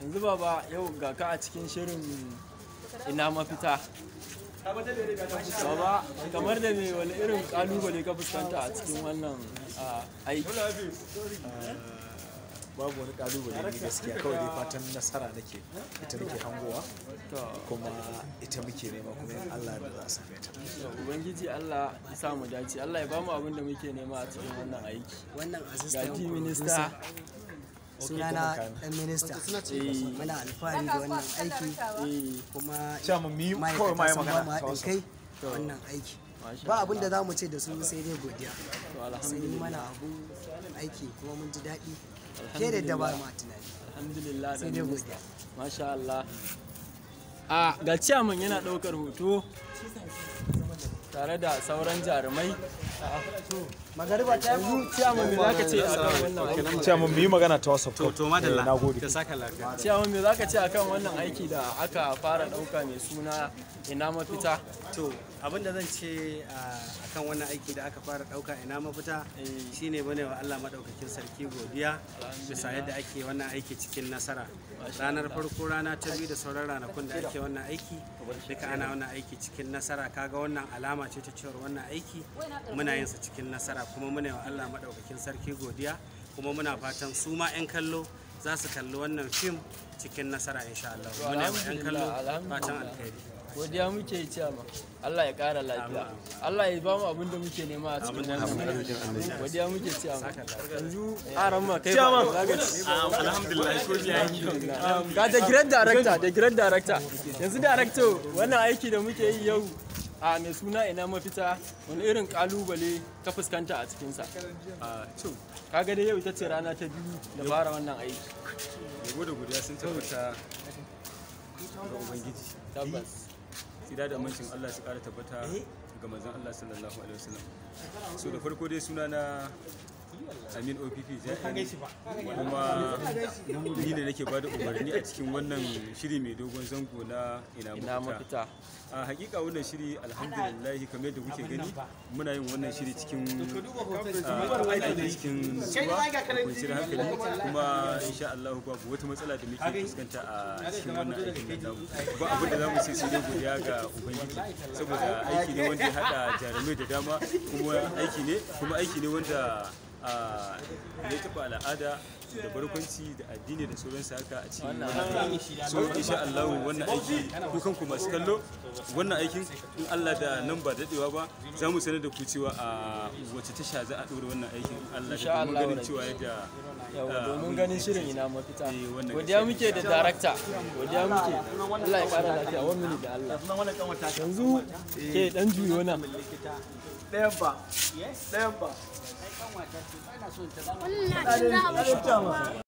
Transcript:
yanzu baba yau ga ka a cikin shirin ina mafita. Baba kamar da me wani irin kalubale ka fuskanta a cikin wannan aiki? Babu wani kalubale ne gaskiya, kawai dai fatan nasara nake, ita nake hangowa kuma ita muke nema, kuma in Allah da za a same ta. Ubangiji Allah ya sa mu dace, Allah ya bamu abin da muke nema a cikin wannan aiki. Wannan assistant Gaji minista sunana dan minista, muna alfahari da wannan aiki kuma ma'aikatan ba mu kai wannan aiki. Ba abin da za mu ce da su sai dai godiya, sai mana abu aiki kuma mun ji daɗi ke da ba ma tunani. Alhamdulillah, sai dai godiya. Masha Allah. Ga ciyaman yana ɗaukar hoto tare da sauran jarumai. Magariba ta yanzu ciyaman me zaka ce akan wannan aiki? Ciyaman mu yi magana ta WhatsApp. To madalla, nagode. ka saka lafiya. Ciyaman me zaka ce akan wannan aiki da aka fara ɗauka mai suna ina mafita? To abin da zan ce akan wannan aiki da aka fara dauka ina mafita shine bane wa Allah madaukakin sarki godiya bisa yadda ake wannan aiki cikin nasara. Ranar farko, rana ta biyu da sauran ranakun da ake wannan aiki duka ana wannan aiki cikin nasara. Kaga wannan alama ce ta cewa wannan aiki muna yin sa cikin nasara, kuma muna wa Allah madaukakin sarki godiya, kuma muna fatan su ma 'yan kallo za su kalli wannan fim cikin nasara insha Allah. Muna wa 'yan kallo fatan alkhairi. Godiya muke yi ciyama, Allah ya ƙara lafiya, Allah ya ba mu abin da muke nema a cikin wannan. Godiya muke ciyama. Yanzu aran ma kai ba zaka ci. Alhamdulillah, godiya yake. Ga da great director. Yanzu director, wannan aiki da muke yi yau a mai suna ina mafita, wani irin kalubale ka fuskanta a cikinsa? Kaga dai yau ita ce rana ta biyu da fara wannan aiki. Yabo da godiya sun tabbata ga Ubangiji. Tabbas. Tsira da amincin Allah su ƙara tabbata ga manzon Allah sallallahu alaihi wasallam. So da farko dai suna na Amin OPP kuma ni ne nake bada umarni a cikin wannan shiri mai dogon zango na ina mafita. A hakika wannan shiri alhamdulillah kamar yadda kuke gani muna yin wannan shiri cikin nutsuwa da kwanciyar hankali, kuma insha Allah babu wata matsala da muke fuskanta a cikin wannan aikin da namu. Ba abin da zamu sai dai godiya ga Ubangiji, saboda aiki ne wanda ya hada jarumai da dama, kuma aiki ne wanda ya taɓa al'ada da barkwanci da addini da sauransu haka a cikin wannan. So insha Allah wannan aiki ku kanku masu kallo, wannan aikin in Allah da nan ba dadewa ba za mu sanar da ku cewa a wace tasha za a ɗora wannan aikin Allah da kuma ganin cewa yadda domin ganin shirin ina mafita. Godiya muke da darakta, godiya muke, Allah ya ƙara lafiya, wani mini da Allah. Yanzu ke dan juyo nan. ɗayan ba. Wannan